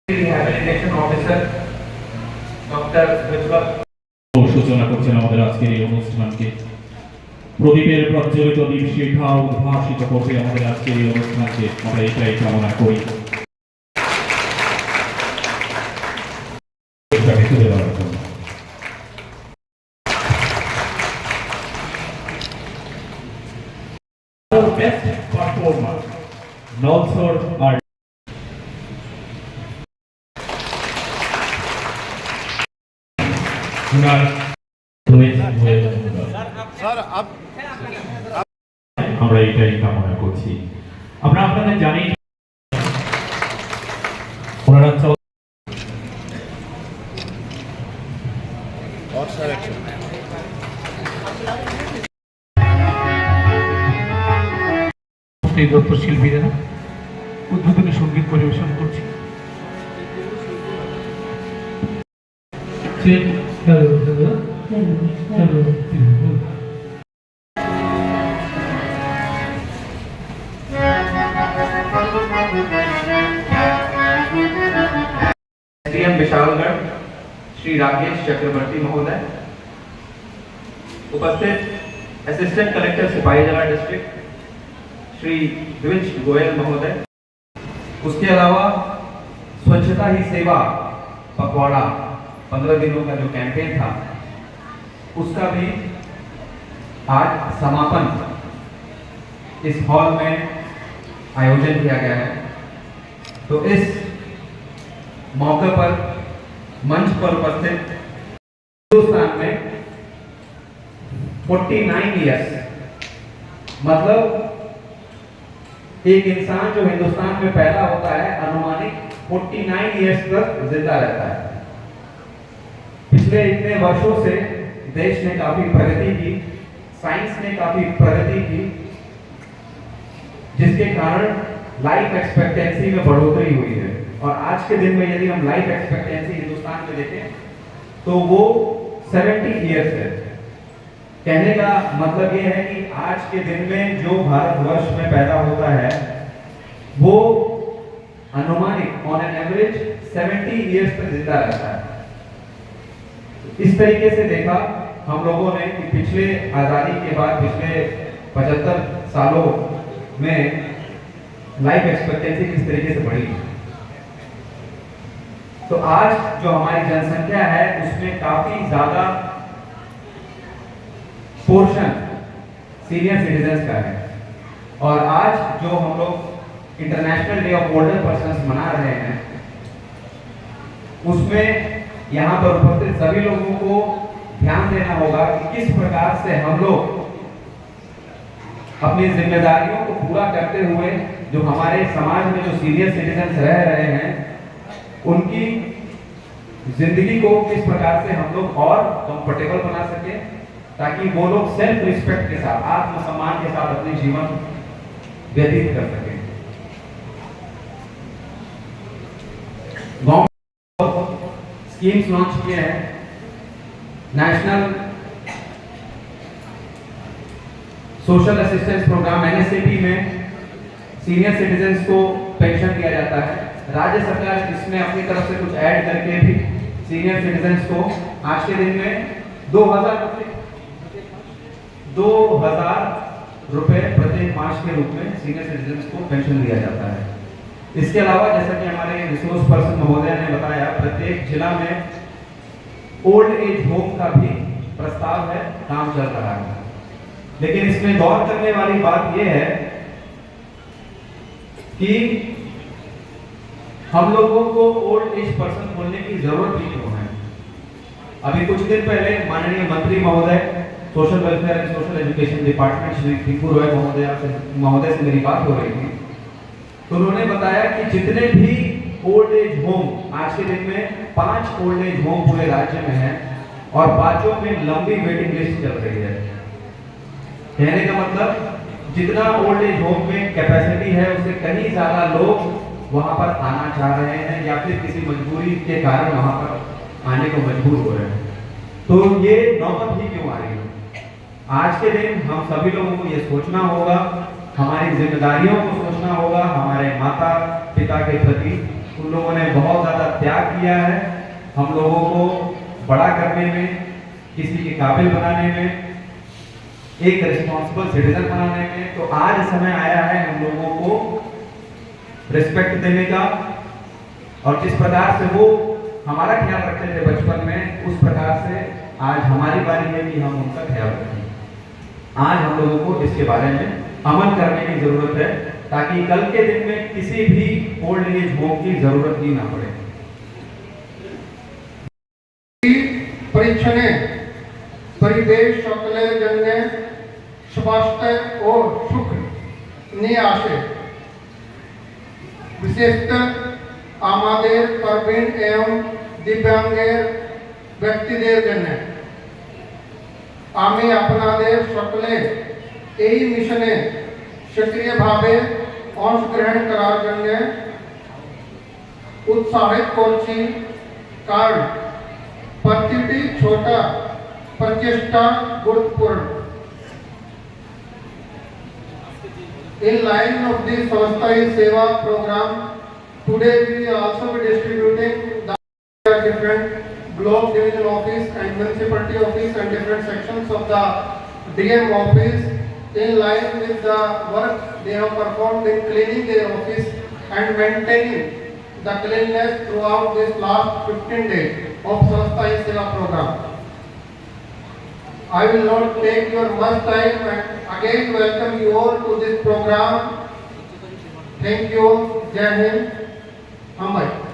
Rehabilitation officer doctor বিপ্লব সূচনা করছেন আমাদের আজকের এই অনুষ্ঠানকে। প্রদীপের প্রজ্বলিত দীপ শিখা উদ্ভাসিত করবে আমাদের আজকের এই অনুষ্ঠানকে, আমরা এটাই কামনা করি। Best performer, Nolsor Art. আমরা এটাই কামনা করছি। আমরা আপনাদের জানি ওনারা দপ্তর শিল্পীরা উদ্বোধনী সঙ্গীত পরিবেশন করছে। एसडीएम विशालगढ़ श्री राकेश चक्रवर्ती महोदय, उपस्थित assistant collector Sipahijala district Shri द्विज गोयल महोदय, उसके अलावा स्वच्छता ही सेवा पखवाड़ा 15 दिनों का जो कैंपेन था उसका भी आज समापन इस हॉल में आयोजन किया गया है। तो इस मौके पर मंच पर उपस्थित हिंदुस्तान में 49 इयर्स, मतलब एक इंसान जो हिंदुस्तान में पैदा होता है अनुमानित 49 इयर्स तक जिंदा रहता है। पिछले इतने वर्षों से देश ने काफी प्रगति की, साइंस ने काफी प्रगति की, जिसके कारण लाइफ एक्सपेक्टेंसी में बढ़ोतरी हुई है। और आज के दिन में यदि हम लाइफ एक्सपेक्टेंसी हिंदुस्तान में देखें तो वो 70 इयर्स है। कहने का मतलब ये है कि आज के दिन में जो भारतवर्ष में पैदा होता है वो अनुमानित ऑन एन एवरेज 70 इयर्स तक जिंदा रहता है। इस तरीके से देखा हम लोगों ने कि पिछले आजादी के बाद पिछले 75 सालों में लाइफ एक्सपेक्टेंसी किस तरीके से बढ़ी। तो आज जो हमारी जनसंख्या है उसमें काफी ज्यादा पोर्शन सीनियर सिटीजन्स का है। और आज जो हम लोग international day of older persons मना रहे हैं उसमें यहाँ पर उपस्थित सभी लोगों को ध्यान देना होगा कि किस प्रकार से हम लोग अपनी जिम्मेदारियों को पूरा करते हुए जो हमारे समाज में जो सीनियर सिटीजन्स रह रहे हैं उनकी जिंदगी को किस प्रकार से हम लोग और कंफर्टेबल बना सके, ताकि वो लोग सेल्फ रिस्पेक्ट के साथ आत्मसम्मान के साथ अपने जीवन व्यतीत कर सके। स्कीम्स लॉन्च किए हैं। National social assistance program NSAP में सीनियर सिटीजन्स को पेंशन दिया जाता है। राज्य सरकार इसमें अपनी तरफ से कुछ ऐड करके भी सीनियर सिटीजन्स को आज के दिन में 2000 रुपए प्रत्येक मास के रूप में सीनियर सिटीजन्स को पेंशन दिया जाता है। इसके अलावा जैसा कि हमारे रिसोर्स पर्सन महोदय ने बताया, प्रत्येक जिला में ओल्ड एज होम का भी प्रस्ताव है, काम चल रहा है। लेकिन इसमें गौर करने वाली बात यह है कि हम लोगों को ओल्ड एज पर्सन बोलने की जरूरत भी क्यों है। अभी कुछ दिन पहले माननीय मंत्री महोदय social welfare and social education department Shri Tinku Roy महोदय से मेरी बात हो रही थी, तो उन्होंने बताया कि जितने भी ओल्ड एज होम आज के दिन में 5 ओल्ड एज होम पूरे राज्य में हैं और 5 में लंबी वेटिंग लिस्ट चल रही है। कहने का मतलब जितना ओल्ड एज होम में कैपेसिटी है उससे कहीं ज्यादा लोग वहां पर आना चाह रहे हैं या फिर किसी मजबूरी के कारण वहां पर आने को मजबूर हो रहे हैं। तो ये नौबत ही क्यों आ रही है। आज के दिन हम सभी लोगों को ये सोचना होगा, हमारी जिम्मेदारियों को सोचना होगा, हमारे माता पिता के प्रति उन लोगों ने बहुत ज्यादा तैयार किया है हम लोगों को बड़ा करने में, किसी के काबिल बनाने में, एक रिस्पॉन्सिबल सिटीजन बनाने में। तो आज समय आया है हम लोगों को रिस्पेक्ट देने का, और जिस प्रकार से वो हमारा ख्याल रखते थे बचपन में, उस प्रकार से आज हमारी बारी है कि हम उनका ख्याल रखें। आज हम लोगों को इसके बारे में अमल करने की जरूरत है, ताकि कल के दिन में किसी भी ओल्ड एज होम की जरूरत ही ना पड़े। परीक्षणे परिवेश সকলের জন্য স্বাস্থ্য ও সুখ নিয়ে আসে। বিশেষত আমাদের প্রবীণ এবং দিব্যাঙ্গের ব্যক্তিদের জন্য। আমি আপনাদের সকলে এই মিশনে সক্রিয়ভাবে অংশগ্রহণ করার জন্য উৎসাহিত করছি, কারণ প্রতিটি ছোট প্রচেষ্টা গুরুত্বপূর্ণ। In line of the Swasthya Seva program, today we will also be distributing the different block division office and municipality office and different sections of the DM office, in line with the work they have performed in cleaning their office and maintaining the cleanliness throughout this last 15 days of Swasthya Seva program. I will not take your much time and again welcome you all to this program. Thank you. Jai Hind. Mumbai.